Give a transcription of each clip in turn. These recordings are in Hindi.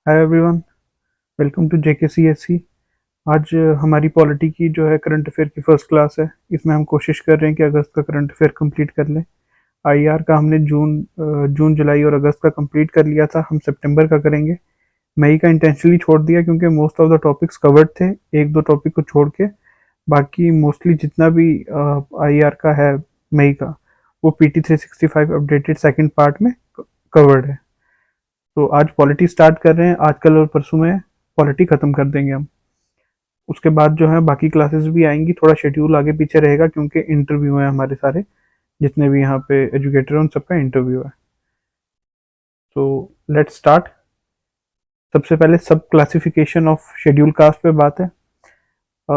Hi everyone, welcome to JKCSC. आज हमारी पॉलिटी की जो है करंट अफेयर की फर्स्ट क्लास है। इसमें हम कोशिश कर रहे हैं कि अगस्त का करंट अफेयर कंप्लीट कर लें। आईआर का हमने जून जुलाई और अगस्त का कंप्लीट कर लिया था। हम सितंबर का करेंगे। मई का इंटेंशनली छोड़ दिया क्योंकि most of the topics covered थे। एक दो टॉपिक को छोड़ के बाकी मोस्टली जितना भी आईआर का है मई का, वो PT 365 अपडेटेड सेकंड पार्ट में कवर्ड है। तो आज पॉलिटी स्टार्ट कर रहे हैं। आज कल और परसों में पॉलिटी खत्म कर देंगे हम। उसके बाद जो है बाकी क्लासेस भी आएंगी। थोड़ा शेड्यूल आगे पीछे रहेगा क्योंकि इंटरव्यू है हमारे सारे, जितने भी यहाँ पे एजुकेटर हैं उन सबका इंटरव्यू है। तो लेट्स स्टार्ट। सबसे पहले सब क्लासिफिकेशन ऑफ शेड्यूल कास्ट पे बात है।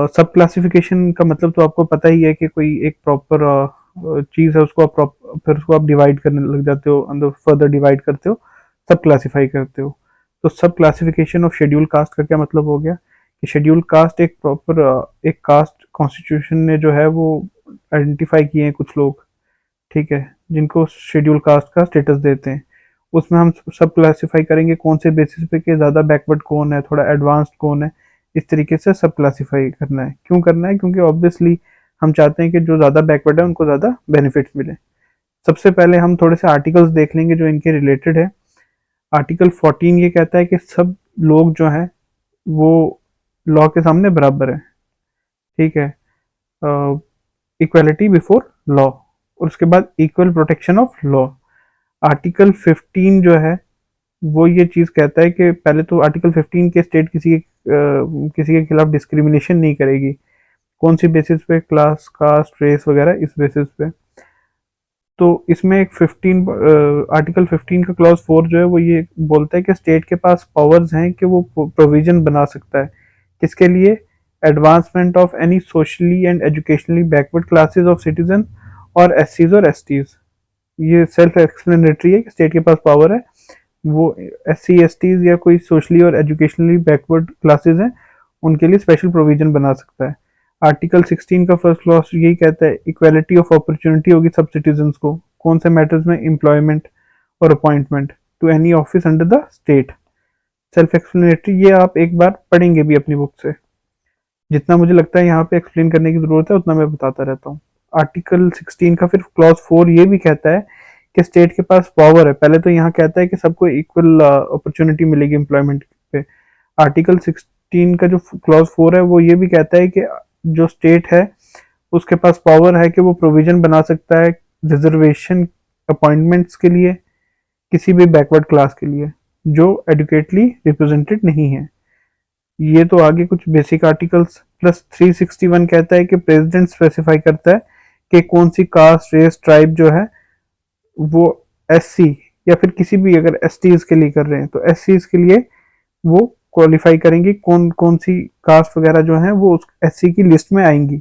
सब क्लासिफिकेशन का मतलब तो आपको पता ही है कि कोई एक प्रॉपर चीज़ है, उसको आप फिर उसको आप डिवाइड करने लग जाते हो, अंदर फर्दर डिवाइड करते हो, सब क्लासीफाई करते हो। तो सब क्लासिफिकेशन ऑफ शेड्यूल कास्ट का क्या मतलब हो गया कि शेड्यूल कास्ट एक प्रॉपर एक कास्ट कॉन्स्टिट्यूशन ने जो है वो आइडेंटिफाई किए हैं कुछ लोग, ठीक है, जिनको शेड्यूल कास्ट का स्टेटस देते हैं। उसमें हम सब क्लासिफाई करेंगे कौन से बेसिस पे कि ज़्यादा बैकवर्ड कौन है, थोड़ा एडवांस्ड कौन है। इस तरीके से सब क्लासिफाई करना है। क्यों करना है? क्योंकि ऑब्वियसली हम चाहते हैं कि जो ज़्यादा बैकवर्ड है उनको ज़्यादा बेनिफिट्स मिले। सबसे पहले हम थोड़े से आर्टिकल्स देख लेंगे जो इनके रिलेटेड है। आर्टिकल 14 ये कहता है कि सब लोग जो हैं वो लॉ के सामने बराबर है, ठीक है, इक्वालिटी बिफोर लॉ। और उसके बाद equal protection of law. Article 15 जो है वो ये चीज़ कहता है कि पहले तो आर्टिकल 15 के स्टेट किसी के खिलाफ डिस्क्रिमिनेशन नहीं करेगी। कौन सी बेसिस पे? क्लास, कास्ट, रेस वगैरह, इस बेसिस पे। तो इसमें एक 15 आर्टिकल 15 का क्लॉज 4 जो है वो ये बोलता है कि स्टेट के पास पावर्स हैं कि वो प्रोविजन बना सकता है। किसके लिए? Advancement of any socially and educationally backward classes of citizen और एससीज और एसटीज। ये सेल्फ एक्सप्लेनेटरी है कि स्टेट के पास पावर है, वो SC STs या कोई सोशली और एजुकेशनली बैकवर्ड क्लासेस हैं उनके लिए स्पेशल प्रोविजन बना सकता है। आर्टिकल 16 का फर्स्ट क्लॉज यही कहता है इक्वालिटी ऑफ अपॉर्चुनिटी होगी सब सिटीजन को। कौन से मैटर्स में? एम्प्लॉयमेंट और appointment to any office under the state. Self explanatory, ये आप एक बार पढ़ेंगे भी अपनी बुक से। जितना मुझे लगता है यहाँ पे एक्सप्लेन करने की जरूरत है उतना मैं बताता रहता हूँ। आर्टिकल 16 का फिर क्लॉज 4 ये भी कहता है कि स्टेट के पास पावर है। पहले तो यहाँ कहता है कि सबको इक्वल अपॉर्चुनिटी मिलेगी एम्प्लॉयमेंट पे। आर्टिकल 16 का जो क्लॉज 4 है वो ये भी कहता है कि जो स्टेट है उसके पास पावर है कि वो प्रोविजन बना सकता है रिजर्वेशन अपॉइंटमेंट्स के लिए किसी भी बैकवर्ड क्लास के लिए जो एडुकेटली रिप्रेजेंटेड नहीं है। ये तो आगे कुछ बेसिक आर्टिकल्स। प्लस 361 कहता है कि प्रेसिडेंट स्पेसिफाई करता है कि कौन सी कास्ट, रेस, ट्राइब जो है वो SC या फिर किसी भी, अगर STs के लिए कर रहे हैं तो SCs के लिए वो क्वालिफाई करेंगे कौन कौन सी कास्ट वगैरह जो है वो उस SC की लिस्ट में आएंगी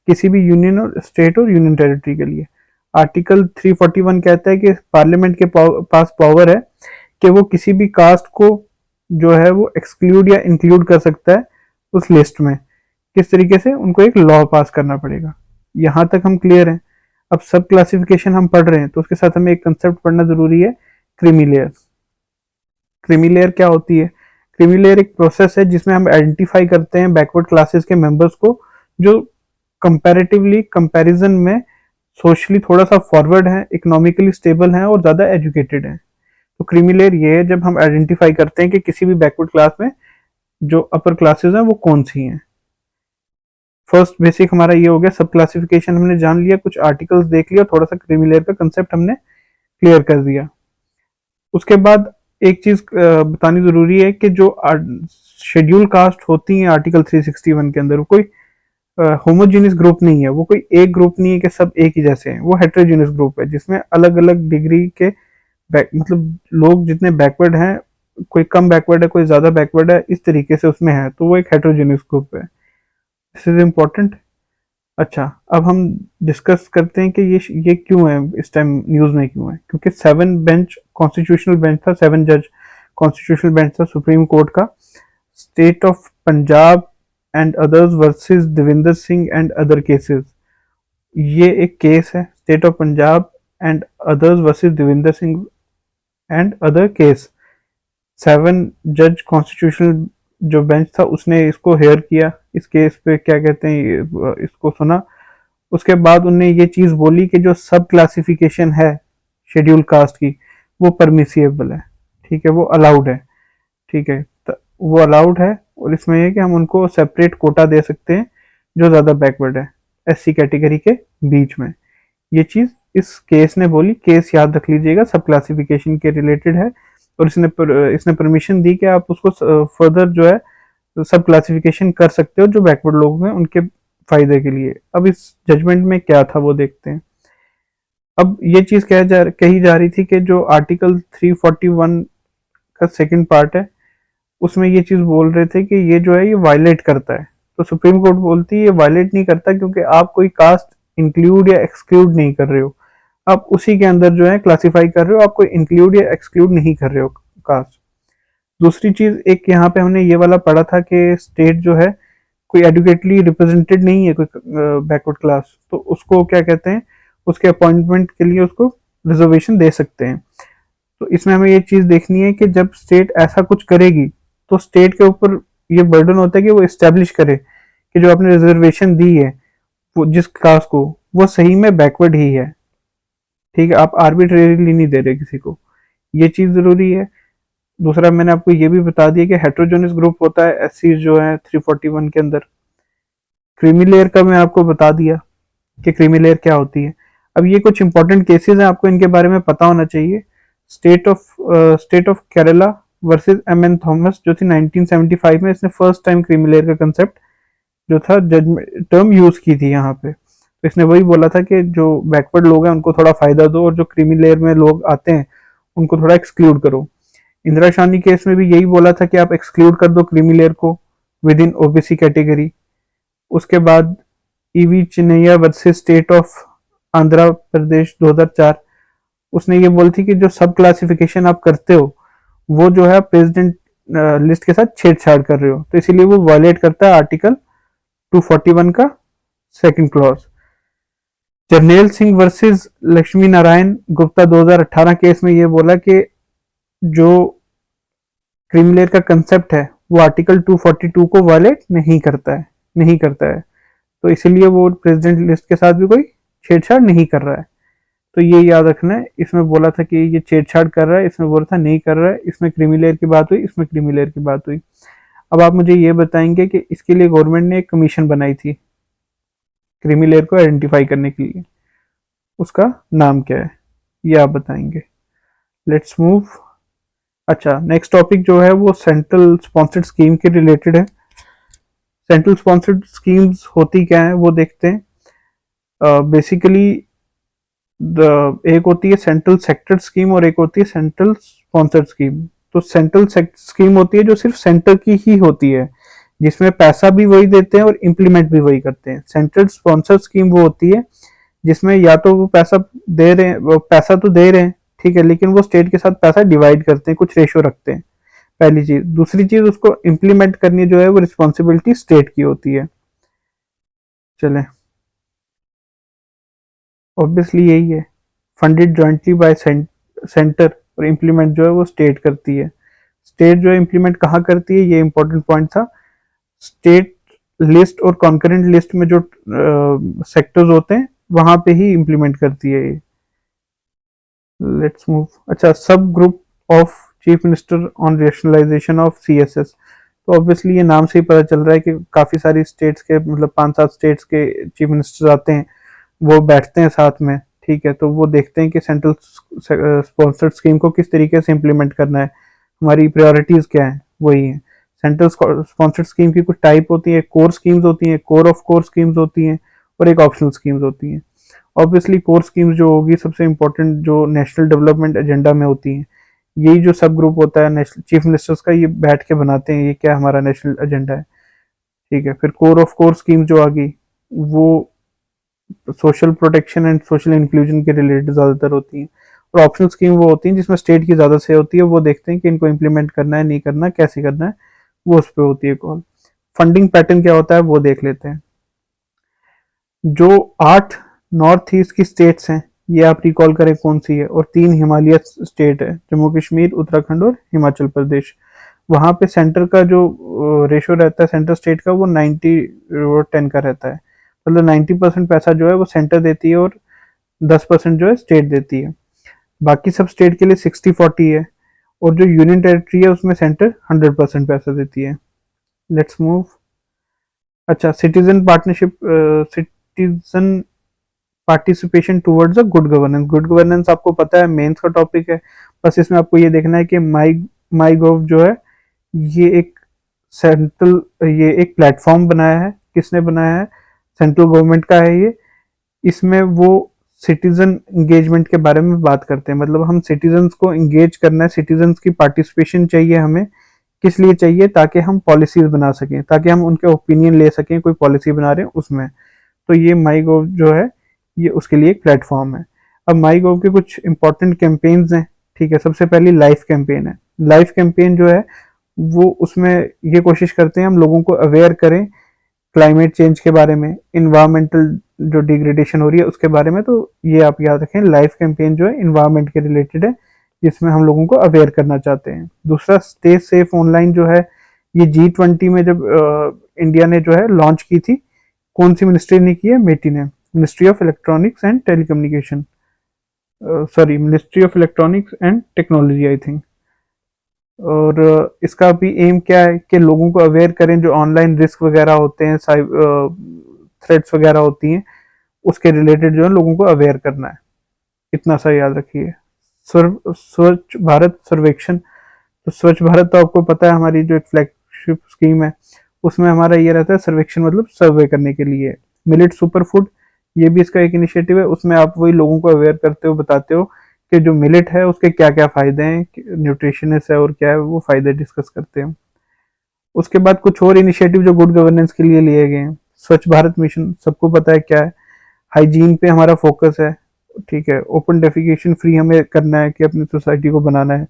किसी भी यूनियन और स्टेट और यूनियन टेरिटरी के लिए। आर्टिकल 341 कहता है कि पार्लियामेंट के पास पावर है कि वो किसी भी कास्ट को जो है वो एक्सक्लूड या इंक्लूड कर सकता है उस लिस्ट में। किस तरीके से? उनको एक लॉ पास करना पड़ेगा। यहाँ तक हम क्लियर हैं। अब सब क्लासिफिकेशन हम पढ़ रहे हैं तो उसके साथ हमें एक कंसेप्ट पढ़ना जरूरी है, क्रीमी लेयर। क्रीमी लेयर क्या होती है? क्रीमी लेयर एक प्रोसेस है जिसमें हम आइडेंटिफाई करते हैं बैकवर्ड क्लासेस के मेंबर्स को जो कंपैरेटिवली कंपैरिजन में सोशली थोड़ा सा फॉरवर्ड है, इकोनॉमिकली स्टेबल है और ज्यादा एजुकेटेड है। तो क्रीमी लेयर ये है जब हम आइडेंटिफाई करते हैं कि किसी भी बैकवर्ड क्लास में जो अपर क्लासेस हैं वो कौन सी हैं। फर्स्ट बेसिक हमारा ये हो गया। सब क्लासिफिकेशन हमने जान लिया, कुछ आर्टिकल्स देख लिया, थोड़ा सा क्रीमी लेयर का कंसेप्ट हमने क्लियर कर दिया। उसके बाद एक चीज बतानी जरूरी है कि जो शेड्यूल कास्ट होती है आर्टिकल 361 के अंदर, वो कोई होमोजीनियस ग्रुप नहीं है। वो कोई एक ग्रुप नहीं है कि सब एक ही जैसे हैं। वो हेट्रोजीनियस ग्रुप है जिसमें अलग अलग डिग्री के मतलब लोग जितने बैकवर्ड हैं, कोई कम बैकवर्ड है, कोई ज्यादा बैकवर्ड है, इस तरीके से उसमें है। तो वो एक हेट्रोजीनियस ग्रुप है। This is important. अच्छा, अब हम डिस्कस करते हैं कि ये क्यों है, इस टाइम न्यूज में क्यों है। क्योंकि 7 बेंच कॉन्स्टिट्यूशनल बेंच था, 7 जज कॉन्स्टिट्यूशनल बेंच था सुप्रीम कोर्ट का। State of Punjab and others versus Devinder Singh and other cases. ये एक केस है, state of Punjab and others versus Devinder Singh and other case. 7 जज कॉन्स्टिट्यूशनल जो बेंच था उसने इसको हेयर किया, इस केस पे क्या कहते हैं इसको सुना। उसके बाद उनने ये चीज बोली कि जो सब क्लासिफिकेशन है शेड्यूल कास्ट की वो परमिसिएबल है, ठीक है, वो अलाउड है, ठीक है, वो अलाउड है। और इसमें यह कि हम उनको सेपरेट कोटा दे सकते हैं जो ज्यादा बैकवर्ड है एससी कैटेगरी के बीच में। ये चीज इस केस ने बोली, केस याद रख लीजिएगा, सब क्लासिफिकेशन के रिलेटेड है। और इसने परमिशन दी कि आप उसको फर्दर जो है सब क्लासिफिकेशन कर सकते हो जो बैकवर्ड लोग हैं उनके फायदे के लिए। अब इस जजमेंट में क्या था वो देखते हैं। अब ये चीज कही जा रही थी कि जो आर्टिकल 341 का सेकंड पार्ट है उसमें ये चीज बोल रहे थे कि ये जो है ये वायलेट करता है। तो सुप्रीम कोर्ट बोलती है ये वायलेट नहीं करता क्योंकि आप कोई कास्ट इंक्लूड या एक्सक्लूड नहीं कर रहे हो, आप उसी के अंदर जो है क्लासिफाई कर रहे हो, आप कोई इंक्लूड या एक्सक्लूड नहीं कर रहे हो कास्ट। दूसरी चीज एक यहाँ पे हमने ये वाला पढ़ा था कि स्टेट जो है कोई एडुकेटली रिप्रेजेंटेड नहीं है कोई बैकवर्ड क्लास, तो उसको क्या कहते हैं, उसके अपॉइंटमेंट के लिए उसको रिजर्वेशन दे सकते हैं। तो इसमें हमें ये चीज देखनी है कि जब स्टेट ऐसा कुछ करेगी तो स्टेट के ऊपर ये बर्डन होता है कि वो इस्टेब्लिश करे कि जो आपने रिजर्वेशन दी है वो जिस क्लास को वो सही में बैकवर्ड ही है, ठीक है, आप आर्बिट्रेरीली नहीं दे रहे किसी को, ये चीज जरूरी है। दूसरा मैंने आपको ये भी बता दिया कि हेट्रोजोनस ग्रुप होता है एससी जो है 341 के अंदर। क्रीमी लेयर का मैं आपको बता दिया कि क्रीमी लेयर क्या होती है। अब ये कुछ इंपॉर्टेंट केसेस हैं, आपको इनके बारे में पता होना चाहिए। State of Kerala versus M N Thomas जो थी 1975 में, इसने फर्स्ट टाइम क्रीमी लेयर का कंसेप्ट जो था जज टर्म यूज की थी यहाँ पे। तो इसने वही बोला था कि जो बैकवर्ड लोग हैं उनको थोड़ा फायदा दो और जो क्रीमी लेयर में लोग आते हैं उनको थोड़ा एक्सक्लूड करो। इंदिरा शानी केस में भी यही बोला था कि आप एक्सक्लूड कर दो क्रीमी लेयर को विद इन ओबीसी कैटेगरी। उसके बाद E V Chinnaiah versus state of Andhra Pradesh 2004, उसने ये बोली थी कि जो सब क्लासिफिकेशन आप करते हो वो जो है प्रेसिडेंट लिस्ट के साथ छेड़छाड़ कर रहे हो, तो इसीलिए वो वायलेट करता है आर्टिकल 241 का second clause. Jarnail Singh versus Lakshmi Narayan Gupta 2018 case में ये बोला कि जो क्रिमिलेयर का कंसेप्ट है वो आर्टिकल 242 को वायलेट नहीं करता है, तो इसीलिए वो प्रेसिडेंट लिस्ट के साथ भी कोई छेड़छाड़ नहीं कर रहा है। तो ये याद रखना है, इसमें बोला था कि ये छेड़छाड़ कर रहा है, इसमें बोला था नहीं कर रहा है, इसमें क्रिमिलेयर की बात हुई, इसमें क्रिमिलेयर की बात हुई। अब आप मुझे ये बताएंगे कि इसके लिए गवर्नमेंट ने एक कमीशन बनाई थी क्रिमिलेयर को आइडेंटिफाई करने के लिए, उसका नाम क्या है ये आप बताएंगे। Let's move. अच्छा, नेक्स्ट टॉपिक जो है वो सेंट्रल स्पॉन्सर्ड स्कीम के रिलेटेड है। सेंट्रल स्पॉन्सर्ड स्कीम्स होती क्या है वो देखते हैं। बेसिकली एक होती है सेंट्रल सेक्टर स्कीम और एक होती है सेंट्रल स्पॉन्सर्ड स्कीम। तो सेंट्रल स्कीम होती है जो सिर्फ सेंटर की ही होती है, जिसमें पैसा भी वही देते हैं और इम्प्लीमेंट भी वही करते हैं। सेंट्रल स्पॉन्सर्ड स्कीम वो होती है जिसमें या तो वो पैसा दे रहे हैं, वो पैसा तो दे रहे हैं, ठीक है, लेकिन वो स्टेट के साथ पैसा डिवाइड करते हैं, कुछ रेशो रखते हैं, पहली चीज। दूसरी चीज उसको इम्प्लीमेंट करनी जो है वो रिस्पॉन्सिबिलिटी स्टेट की होती है। चले, ऑब्वियसली यही है, फंडेड जॉइंटली बाय सेंटर और इम्प्लीमेंट जो है वो स्टेट करती है। स्टेट जो है इम्प्लीमेंट कहाँ करती है, ये इंपॉर्टेंट पॉइंट था। स्टेट लिस्ट और कॉन्करेंट लिस्ट में जो सेक्टर्स होते हैं वहां पे ही इम्प्लीमेंट करती है ये। Let's move. अच्छा, सब group of chief minister on rationalisation of CSS. तो ऑब्वियसली ये नाम से ही पता चल रहा है कि काफी सारी स्टेट्स के मतलब 5-7 स्टेट्स के चीफ मिनिस्टर आते हैं, वो बैठते हैं साथ में, ठीक है, तो वो देखते हैं कि सेंट्रल स्पॉन्सर्ड स्कीम को किस तरीके से इम्प्लीमेंट करना है, हमारी प्रायोरिटीज क्या है, वही है। सेंट्रल स्पॉन्सर्ड स्कीम की कुछ टाइप होती है, कोर स्कीम्स होती हैं, कोर ऑफ कोर स्कीम्स होती हैं और एक ऑप्शनल स्कीम्स होती हैं। ऑब्वियसली कोर स्कीम्स जो होगी सबसे इंपॉर्टेंट जो नेशनल डेवलपमेंट एजेंडा में होती हैं, यही जो सब ग्रुप होता है नेशनल चीफ मिनिस्टर्स का, ये बैठ के बनाते हैं ये क्या हमारा नेशनल एजेंडा है, ठीक है। फिर कोर ऑफ कोर स्कीम जो आ गई वो social protection and social inclusion के रिलेटेड ज्यादातर होती हैं। और ऑप्शनल स्कीम वो होती हैं जिसमें स्टेट की ज्यादा से होती है, वो देखते हैं कि इनको इम्प्लीमेंट करना है नहीं करना, कैसे करना है, वो उस पर होती है कॉल। फंडिंग पैटर्न क्या होता है वो देख लेते हैं। जो 8 नॉर्थ ईस्ट की स्टेट्स हैं ये आप रिकॉल करें कौन सी है, और 3 हिमालय स्टेट है, जम्मू कश्मीर, उत्तराखंड और हिमाचल प्रदेश। वहाँ पे सेंटर का जो रेशो रहता है सेंटर स्टेट का, वो 90-10 का रहता है। मतलब 90% पैसा जो है वो सेंटर देती है और 10% जो है स्टेट देती है। बाकी सब स्टेट के लिए 60-40 है, और जो यूनियन टेरिटरी है उसमें सेंटर 100% पैसा देती है। Let's move. अच्छा, citizen partnership, citizen participation towards a good governance. Good governance आपको पता है मेंस का टॉपिक है। बस इसमें आपको ये देखना है कि माई गव जो है ये एक सेंट्रल, ये एक प्लेटफॉर्म बनाया है। किसने बनाया है? सेंट्रल गवर्नमेंट का है ये। इसमें वो सिटीजन इंगेजमेंट के बारे में बात करते हैं। मतलब हम सिटीजन्स को इंगेज करना है, सिटीजन्स की पार्टिसिपेशन चाहिए हमें। किस लिए चाहिए? ताकि हम पॉलिसीज बना सकें, ताकि हम उनके ओपिनियन ले सकें, कोई पॉलिसी बना रहे हैं उसमें। तो ये माई गोव जो है ये उसके लिए एक प्लेटफॉर्म है। अब माई गोव के कुछ इंपॉर्टेंट कैंपेन्स हैं। ठीक है, सबसे पहली लाइफ कैंपेन है। लाइफ कैंपेन जो है वो उसमें ये कोशिश करते हैं हम लोगों को अवेयर करें क्लाइमेट चेंज के बारे में, इन्वायरमेंटल जो डिग्रेडेशन हो रही है उसके बारे में। तो ये आप याद रखें, लाइफ कैंपेन जो है इन्वायरमेंट के रिलेटेड है, जिसमें हम लोगों को अवेयर करना चाहते हैं। दूसरा, स्टे सेफ ऑनलाइन जो है, ये G20 में जब इंडिया ने जो है लॉन्च की थी, कौन सी मिनिस्ट्री ने की है? मेटी ने, ministry of electronics and telecommunication, sorry ministry of electronics and technology I think. और इसका भी एम क्या है कि लोगों को अवेयर करें, जो ऑनलाइन रिस्क वगैरह होते हैं, थ्रेट्स वगैरह होती हैं, उसके रिलेटेड जो है लोगों को अवेयर करना है। इतना सा याद रखिए। स्वच्छ भारत सर्वेक्षण। तो स्वच्छ भारत तो आपको पता है हमारी जो एक फ्लैगशिप स्कीम है, उसमें हमारा ये रहता है सर्वेक्षण, मतलब सर्वे करने के लिए। मिलेट सुपर फूड, ये भी इसका एक इनिशिएटिव है। उसमें आप वही लोगों को अवेयर करते हो, बताते हो कि जो मिलेट है उसके क्या क्या फायदे हैं, न्यूट्रिशनस है और क्या है, वो फायदे डिस्कस करते हैं। उसके बाद कुछ और इनिशिएटिव जो गुड गवर्नेंस के लिए लिए गए हैं। स्वच्छ भारत मिशन सबको पता है क्या है, हाइजीन पे हमारा फोकस है। ठीक है, ओपन डेफिकेशन फ्री हमें करना है कि अपनी सोसाइटी को बनाना है,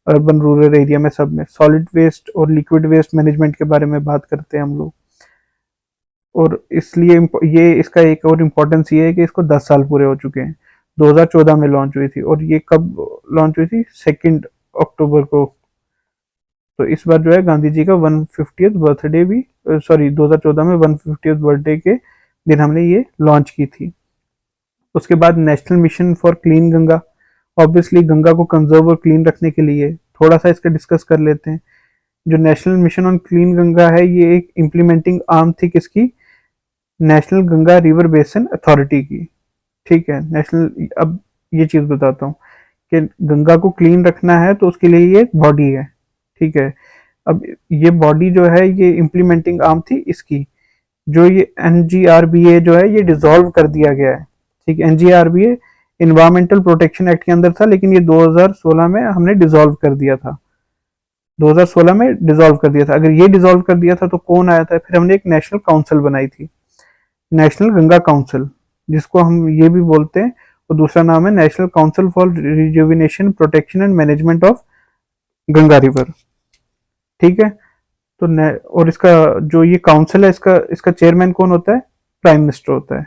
अर्बन रूरल एरिया में सब में। सॉलिड वेस्ट और लिक्विड वेस्ट मैनेजमेंट के बारे में बात करते हैं हम लोग। और इसलिए ये इसका एक और इम्पोर्टेंस ये है कि इसको 10 साल पूरे हो चुके हैं। 2014 में लॉन्च हुई थी, और ये कब लॉन्च हुई थी? 2 अक्टूबर को। तो इस बार जो है गांधी जी का 150th बर्थडे भी, सॉरी 2014 में 150th बर्थडे के दिन हमने ये लॉन्च की थी। उसके बाद national mission for clean Ganga. Obviously Ganga को कंजर्व और क्लीन रखने के लिए थोड़ा सा इसका डिस्कस कर लेते हैं। जो national mission on clean Ganga है, ये एक इम्प्लीमेंटिंग आर्म थी किसकी? National Ganga river basin authority की। ठीक है, नेशनल। अब ये चीज बताता हूँ कि गंगा को क्लीन रखना है तो उसके लिए ये एक बॉडी है। ठीक है, अब ये बॉडी जो है ये इम्प्लीमेंटिंग आर्म थी इसकी। जो ये NGRBA जो है ये डिसॉल्व कर दिया गया है। ठीक है, NGRBA इन्वायरमेंटल प्रोटेक्शन एक्ट के अंदर था, लेकिन ये 2016 में हमने डिसॉल्व कर दिया था। 2016 में डिसॉल्व कर दिया था। अगर ये डिसॉल्व कर दिया था तो कौन आया था? फिर हमने एक नेशनल काउंसिल बनाई थी, नेशनल गंगा काउंसिल, जिसको हम ये भी बोलते हैं, और दूसरा नाम है national council for rejuvenation protection and management of Ganga river. ठीक है, तो और इसका जो ये काउंसिल है, इसका इसका चेयरमैन कौन होता है? प्राइम मिनिस्टर होता है।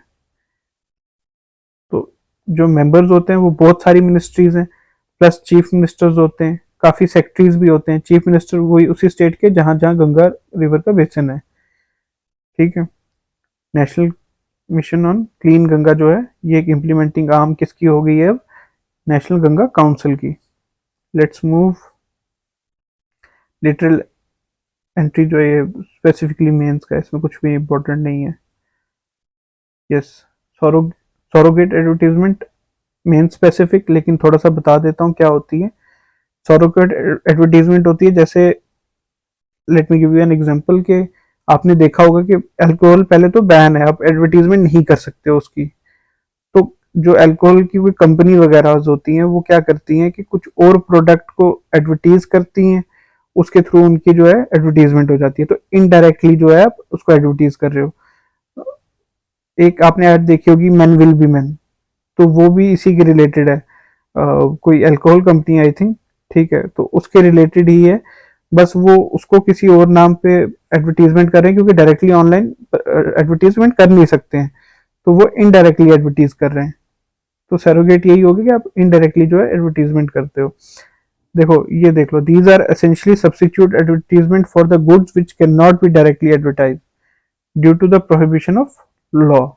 तो जो मेंबर्स होते हैं वो बहुत सारी मिनिस्ट्रीज हैं, प्लस चीफ मिनिस्टर्स होते हैं, काफी सेक्रेटरीज भी होते हैं। चीफ मिनिस्टर वही उसी स्टेट के जहां जहां गंगा रिवर का बेसिन है। ठीक है, national mission on clean Ganga जो है ये एक इम्प्लीमेंटिंग आर्म किसकी हो गई है अब? नेशनल गंगा काउंसिल की। Let's move. लिटरल एंट्री जो है स्पेसिफिकली मेंस का, इसमें कुछ भी इंपॉर्टेंट नहीं है। यस, सॉरोगेट एडवर्टीजमेंट मेन स्पेसिफिक, लेकिन थोड़ा सा बता देता हूँ क्या होती है। सॉरोगेट एडवर्टीजमेंट होती है, जैसे let me give you an example के आपने देखा होगा कि अल्कोहल पहले तो बैन है, आप एडवर्टीजमेंट नहीं कर सकते हो उसकी। तो जो अल्कोहल की कोई कंपनी वगैरह होती हैं वो क्या करती हैं कि कुछ और प्रोडक्ट को एडवर्टीज करती हैं, उसके थ्रू उनकी जो है एडवर्टीजमेंट हो जाती है। तो इनडायरेक्टली जो है आप उसको एडवर्टीज कर रहे हो। एक आपने ऐड देखी होगी, मैन विल बी मैन, तो वो भी इसी के रिलेटेड है। कोई अल्कोहल कंपनी आई थिंक। ठीक है, तो उसके रिलेटेड ही है। बस वो उसको किसी और नाम पे एडवर्टीजमेंट कर रहे हैं, क्योंकि डायरेक्टली ऑनलाइन एडवर्टीजमेंट कर नहीं सकते हैं, तो वो इनडायरेक्टली एडवर्टीज कर रहे हैं। तो सैरोगेट यही होगी कि आप इनडायरेक्टली जो है एडवर्टीजमेंट करते हो। देखो ये देख लो, these are essentially substitute advertisement for the goods which can not be directly advertise due to the prohibition of law.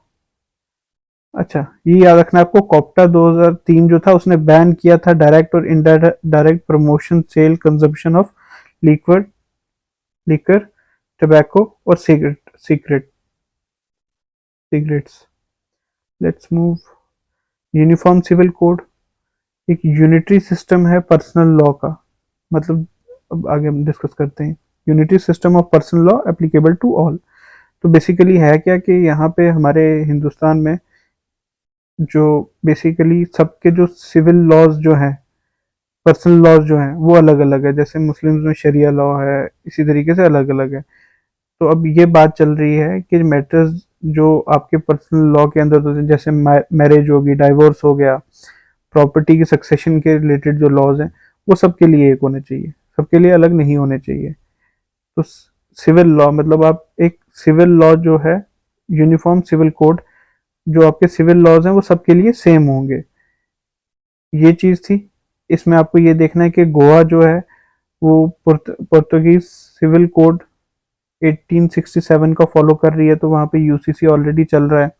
अच्छा, ये याद रखना आपको, कॉप्टा 2003 जो था उसने बैन किया था डायरेक्ट और indirect promotion, sale, consumption of liquid liquor, tobacco और cigarettes. Let's move. Uniform civil code एक यूनिटरी सिस्टम है पर्सनल लॉ का, मतलब अब आगे हम डिस्कस करते हैं। Unitary system of personal law applicable to all. तो बेसिकली है क्या कि यहाँ पे हमारे हिंदुस्तान में जो बेसिकली सबके जो सिविल लॉज जो हैं, पर्सनल लॉज जो हैं वो अलग अलग है। जैसे मुस्लिम्स में शरिया लॉ है, इसी तरीके से अलग अलग है। तो अब ये बात चल रही है कि मैटर्स जो आपके पर्सनल लॉ के अंदर होते हैं, जैसे मैरिज होगी, डाइवोर्स हो गया, प्रॉपर्टी की सक्सेशन के रिलेटेड जो लॉज हैं, वो सबके लिए एक होने चाहिए, सबके लिए अलग नहीं होने चाहिए। तो सिविल लॉ मतलब आप एक सिविल लॉ जो है, यूनिफॉर्म सिविल कोड, जो आपके सिविल लॉज हैं वो सबके लिए सेम होंगे, ये चीज थी। इसमें आपको ये देखना है कि गोवा जो है वो पुर्तगीज सिविल कोड 1867 का फॉलो कर रही है, तो वहाँ पे यूसीसी ऑलरेडी चल रहा है।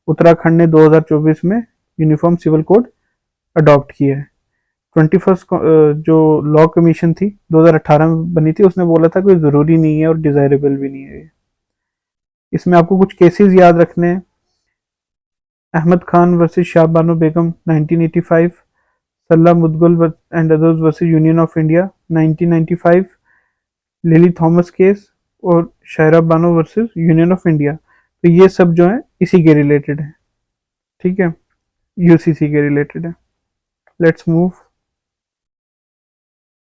उत्तराखंड ने 2024 में यूनिफॉर्म सिविल कोड अडॉप्ट किया है। 21st जो लॉ कमीशन थी 2018 में बनी थी, उसने बोला था कोई ज़रूरी नहीं है और डिज़ायरेबल भी नहीं है। इसमें आपको कुछ केसेस याद रखने हैं। Ahmed Khan versus Shah Bano Begum 1985, Sarla Mudgal and others versus union of India 1995, Lily Thomas case और Shayara Bano versus union of India. तो ये सब जो है इसी के रिलेटेड है, ठीक है, यूसीसी के रिलेटेड है। Let's move.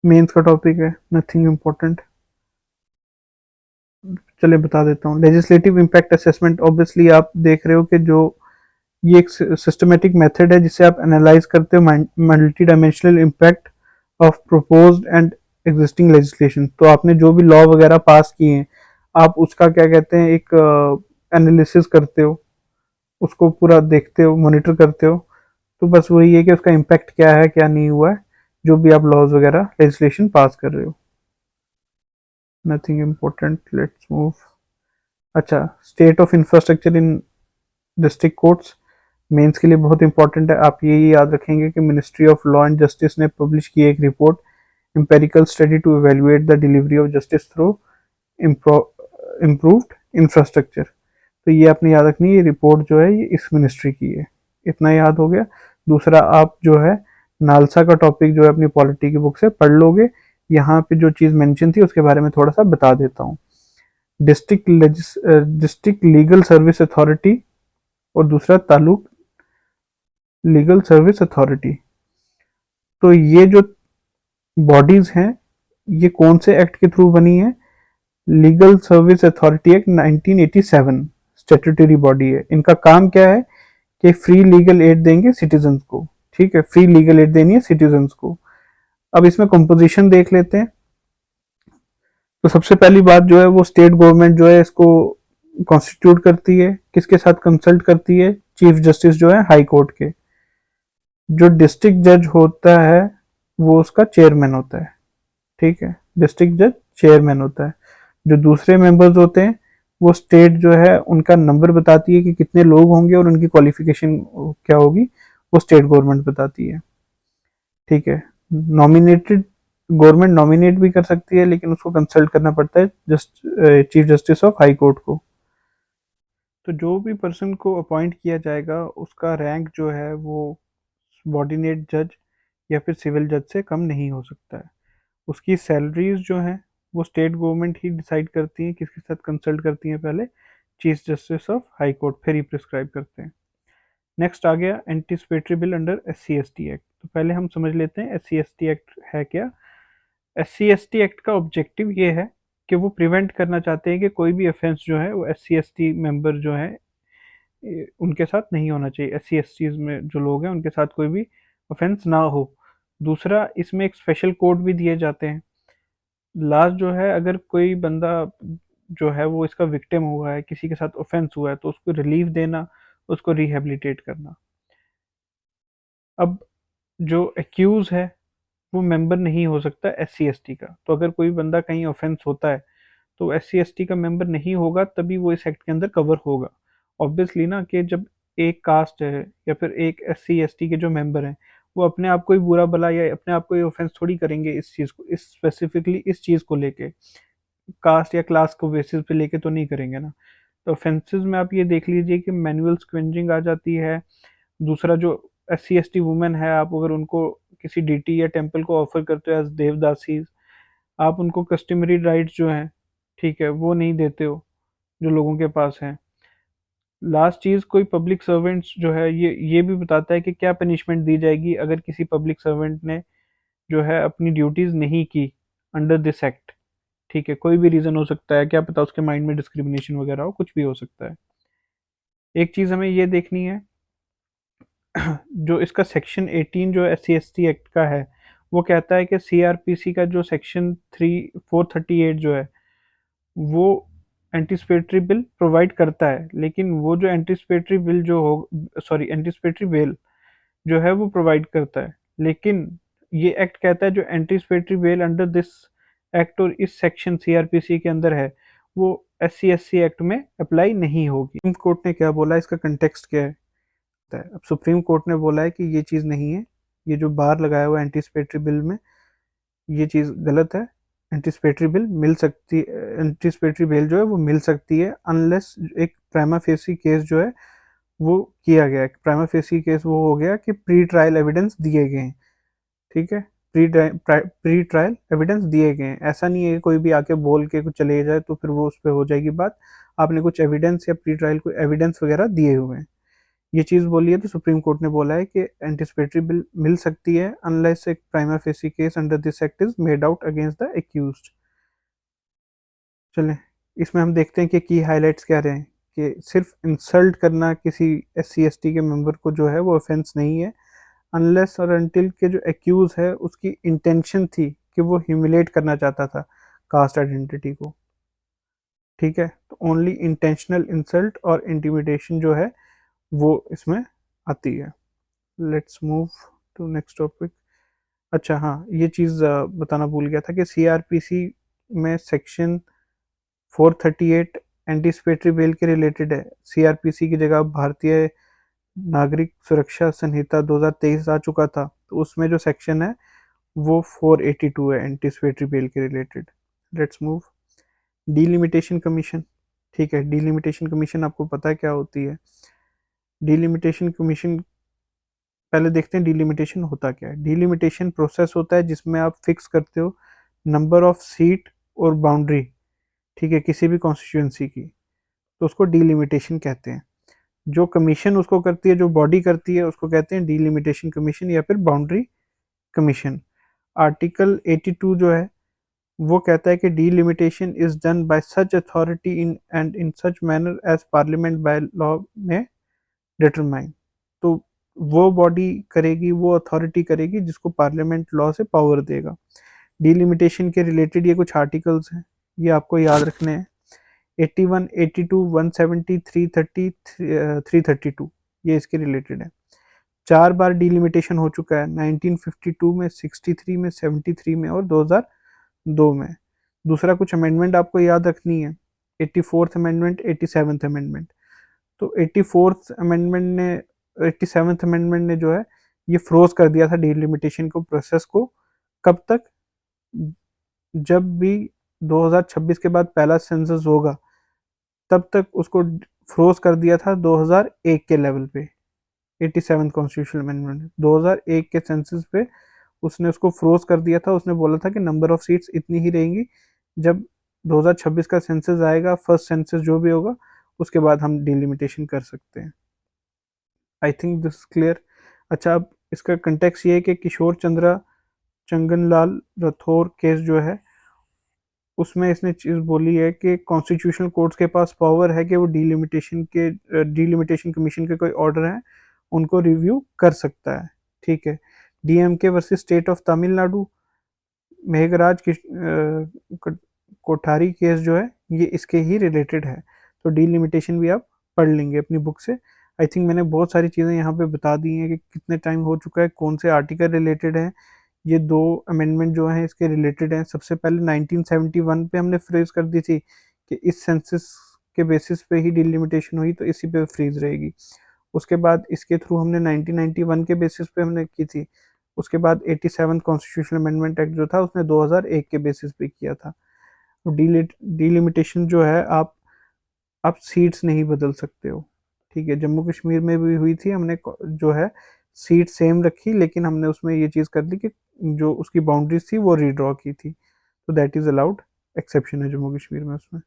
मेंस का टॉपिक है, नथिंग इम्पोर्टेंट, चलिए बता देता हूँ। लेजिस्लेटिव इम्पैक्ट असेसमेंट, ऑब्वियसली आप देख रहे हो कि जो ये एक सिस्टमेटिक मेथड है जिससे आप एनालाइज करते हो multi dimensional impact of proposed and existing legislation. तो आपने जो भी लॉ वगैरह पास किए हैं, आप उसका क्या कहते हैं एक एनालिसिस करते हो, उसको पूरा देखते हो, मॉनिटर करते हो। तो बस वही है कि उसका इम्पैक्ट क्या है, क्या नहीं हुआ है, जो भी आप लॉज वगैरह लेजिस्लेशन पास कर रहे हो। Nothing important, let's move. अच्छा, state of infrastructure in district courts mains के लिए बहुत इंपॉर्टेंट है। आप ये याद रखेंगे कि ministry of law and justice ने पब्लिश की एक report, empirical study to evaluate the delivery of justice through improved infrastructure. तो ये आपने याद रखनी है, ये रिपोर्ट जो है ये इस मिनिस्ट्री की है। इतना याद हो गया। दूसरा, आप जो है नालसा का टॉपिक जो है अपनी पॉलिटी की बुक से पढ़ लोगे। यहाँ पे जो चीज़ मेंशन थी उसके बारे में थोड़ा सा बता देता हूँ। डिस्ट्रिक्ट लीगल सर्विस अथॉरिटी और दूसरा तालुक लीगल सर्विस अथॉरिटी। तो ये जो बॉडीज हैं ये कौन से एक्ट के थ्रू बनी है? Legal service authority act 1987 statutory body है। इनका काम क्या है कि फ्री लीगल एड देंगे सिटीजन्स को, ठीक है, फ्री लीगल एड देनी है सिटीजन्स को। अब इसमें कंपोजिशन देख लेते हैं। तो सबसे पहली बात जो है वो स्टेट गवर्नमेंट जो है इसको कॉन्स्टिट्यूट करती है, किसके साथ कंसल्ट करती है? चीफ जस्टिस जो है हाई कोर्ट के। जो डिस्ट्रिक्ट जज होता है वो उसका चेयरमैन होता है, ठीक है, डिस्ट्रिक्ट जज चेयरमैन होता है। जो दूसरे मेंबर्स होते हैं वो स्टेट जो है उनका नंबर बताती है कि कितने लोग होंगे और उनकी क्वालिफिकेशन क्या होगी, वो स्टेट गवर्नमेंट बताती है, ठीक है। नॉमिनेटेड गवर्नमेंट नॉमिनेट भी कर सकती है, लेकिन उसको कंसल्ट करना पड़ता है just chief justice of high court को। तो जो भी पर्सन को अपॉइंट किया जाएगा उसका रैंक जो है वो सबॉर्डिनेट जज या फिर सिविल जज से कम नहीं हो सकता है। उसकी सैलरीज जो हैं वो स्टेट गवर्नमेंट ही डिसाइड करती है, किसके साथ कंसल्ट करती हैं पहले? Chief justice of high court, फिर ही प्रिस्क्राइब करते हैं। नेक्स्ट आ गया anticipatory bill under SC/ST act. तो पहले हम समझ लेते हैं SC/ST एक्ट है क्या। SC/ST एक्ट का ऑब्जेक्टिव ये है कि वो प्रिवेंट करना चाहते हैं कि कोई भी ऑफेंस जो है वो SC/ST मेंबर जो है उनके साथ नहीं होना चाहिए। SC/ST में जो लोग हैं उनके साथ कोई भी ऑफेंस ना हो। दूसरा, इसमें एक स्पेशल कोड भी दिए जाते हैं। लास्ट जो है, अगर कोई बंदा जो है वो इसका विक्टिम हुआ है, किसी के साथ ऑफेंस हुआ है, तो उसको रिलीफ देना, उसको रिहेबिलिटेट करना। अब जो एक्यूज है वो मेंबर नहीं हो सकता SC ST का। तो अगर कोई बंदा कहीं ऑफेंस होता है तो SC ST का मेंबर नहीं होगा, तभी वो इस एक्ट के अंदर कवर होगा। ऑब्वियसली ना, कि जब एक कास्ट है या फिर एक SC ST के जो मेंबर हैं, वो अपने आप को ही बुरा भला या अपने आप को ही ऑफेंस थोड़ी करेंगे इस चीज़ को, इस स्पेसिफिकली इस चीज़ को लेके, कास्ट या क्लास को बेसिस पे लेके तो नहीं करेंगे ना। तो ऑफेंसेस में आप ये देख लीजिए कि मैनुअल स्क्वेंजिंग आ जाती है। दूसरा, जो SC ST वुमेन है, आप अगर उनको किसी डीटी या टेम्पल को ऑफर करते हो एज देवदासी, आप उनको कस्टमरी राइट्स जो हैं, ठीक है, वो नहीं देते हो जो लोगों के पास हैं। लास्ट चीज, कोई पब्लिक सर्वेंट्स जो है, ये भी बताता है कि क्या पनिशमेंट दी जाएगी अगर किसी पब्लिक सर्वेंट ने जो है अपनी ड्यूटीज नहीं की अंडर दिस एक्ट। ठीक है, कोई भी रीजन हो सकता है, क्या पता उसके माइंड में डिस्क्रिमिनेशन वगैरह हो, कुछ भी हो सकता है। एक चीज हमें ये देखनी है, जो इसका सेक्शन 18 जो SC ST एक्ट का है, वो कहता है कि CRPC का जो सेक्शन 438 जो है, वो एंटिसिपेटरी बिल प्रोवाइड करता है, लेकिन वो जो एंटिसिपेटरी बिल जो हो, सॉरी, एंटिसिपेटरी बेल जो है वो प्रोवाइड करता है, लेकिन ये एक्ट कहता है जो anticipatory bell under this act और इस सेक्शन CRPC के अंदर है, वो SC SC एक्ट में अप्लाई नहीं होगी। सुप्रीम कोर्ट ने क्या बोला, इसका कंटेक्स्ट क्या है? अब सुप्रीम कोर्ट ने बोला है कि ये चीज़ नहीं है, ये जो बार लगाया हुआ एंटिसिपेटरी बिल में, ये चीज़ गलत है। एंटिसिपेटरी बेल जो है वो मिल सकती है अनलेस एक प्राइमा फेसी केस जो है वो किया गया है। प्राइमा फेसी केस वो हो गया कि प्री ट्रायल एविडेंस दिए गए हैं। ठीक है, प्री ट्रायल एविडेंस दिए गए हैं। ऐसा नहीं है कि कोई भी आके बोल के कुछ चले जाए तो फिर वो उस पर हो जाएगी बात। आपने कुछ एविडेंस या प्री ट्रायल को एविडेंस वगैरह दिए हुए हैं, ये चीज़ बोली है। तो सुप्रीम कोर्ट ने बोला है कि एंटिसिपेटरी बिल मिल सकती है अनलेस एक prima facie case under this act is made out against the accused. चलें, इसमें हम देखते हैं कि की हाइलाइट्स क्या रहे हैं, कि सिर्फ इंसल्ट करना किसी SC ST के मेंबर को जो है वो ऑफेंस नहीं है, अनलेस और अनटिल के जो एक्यूज है उसकी इंटेंशन थी कि वो ह्यूमिलेट करना चाहता था कास्ट आइडेंटिटी को। ठीक है, तो ओनली इंटेंशनल इंसल्ट और इंटिमिडेशन जो है वो इसमें आती है। Let's move to next topic. अच्छा हाँ, ये चीज़ बताना भूल गया था कि CRPC में सेक्शन 438 एंटीसिपेटरी बेल के रिलेटेड है। CRPC की जगह भारतीय नागरिक सुरक्षा संहिता 2023 आ चुका था, तो उसमें जो सेक्शन है वो 482 है एंटीसिपेटरी बेल के related. Let's move. Delimitation commission. ठीक है, डीलिमिटेशन कमीशन आपको पता है क्या होती है? डीलिमिटेशन कमीशन, पहले देखते हैं डीलिमिटेशन होता क्या है। डीलिमिटेशन प्रोसेस होता है जिसमें आप फिक्स करते हो नंबर ऑफ सीट और बाउंड्री, ठीक है, किसी भी कॉन्स्टिट्यूंसी की, तो उसको डीलिमिटेशन कहते हैं। जो कमीशन उसको करती है, जो बॉडी करती है, उसको कहते हैं डीलिमिटेशन कमीशन या फिर बाउंड्री कमीशन। आर्टिकल 82 जो है वो कहता है कि delimitation is done by such authority in such manner as parliament by law में डिटरमाइन। तो वो बॉडी करेगी, वो अथॉरिटी करेगी जिसको पार्लियामेंट लॉ से पावर देगा। डीलिमिटेशन के रिलेटेड ये कुछ आर्टिकल्स हैं, ये आपको याद रखने हैं। 81, 82, 170, 330, 332, ये इसके रिलेटेड है। 4 बार डीलिमिटेशन हो चुका है, 1952 में, 63 में, 73 में और 2002 में। दूसरा, कुछ अमेंडमेंट आपको याद रखनी है, 84th अमेंडमेंट, 87th अमेंडमेंट। तो 84th अमेंडमेंट ने, 87th अमेंडमेंट ने जो है ये फ्रोज कर दिया था डीलिमिटेशन को, प्रोसेस को। कब तक? जब भी 2026 के बाद पहला सेंसस होगा तब तक उसको फ्रोज कर दिया था 2001 के लेवल पे। 87 कॉन्स्टिट्यूशनल अमेंडमेंट 2001 के सेंसस पे उसने उसको फ्रोज कर दिया था। उसने बोला था कि नंबर ऑफ सीट्स इतनी ही रहेंगी, जब 2026 का सेंसस आएगा, फर्स्ट सेंसस जो भी होगा, उसके बाद हम डिलिमिटेशन कर सकते हैं। I think this clear. अच्छा, अब इसका कंटेक्स ये है कि किशोर चंद्रा चंगनलाल रथौर केस जो है, उसमें इसने चीज़ बोली है कि कॉन्स्टिट्यूशनल कोर्ट्स के पास पावर है कि वो डीलिमिटेशन कमीशन के कोई ऑर्डर हैं उनको रिव्यू कर सकता है। ठीक है, DMK versus state of Tamil Nadu, Meghraj Kothari case जो है ये इसके ही रिलेटेड है। तो डीलिमिटेशन भी आप पढ़ लेंगे अपनी बुक से, आई थिंक मैंने बहुत सारी चीज़ें यहाँ पे बता दी हैं कि कितने टाइम हो चुका है, कौन से आर्टिकल रिलेटेड है। ये 2 अमेंडमेंट जो हैं इसके रिलेटेड हैं। सबसे पहले 1971 पे हमने फ्रीज़ कर दी थी कि इस सेंसस के बेसिस पे ही डिलिमिटेशन हुई तो इसी पे फ्रीज़ रहेगी। उसके बाद इसके थ्रू हमने 1991 के बेसिस पे हमने की थी। उसके बाद 87 कॉन्स्टिट्यूशनल अमेंडमेंट एक्ट जो था उसने 2001 के बेसिस पे किया था। तो डिलिमिटेशन जो है आप सीट्स नहीं बदल सकते हो, ठीक है। जम्मू कश्मीर में भी हुई थी, हमने जो है सीट सेम रखी, लेकिन हमने उसमें ये चीज़ कर दी कि जो उसकी बाउंड्रीज थी वो रीड्रॉ की थी, तो दैट इज़ अलाउड, एक्सेप्शन है जम्मू कश्मीर में उसमें।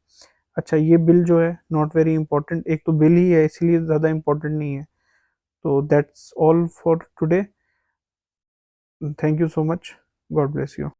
अच्छा, ये बिल जो है नॉट वेरी इंपॉर्टेंट, एक तो बिल ही है इसलिए ज़्यादा इंपॉर्टेंट नहीं है। तो that's all for today. Thank you so much. God bless you.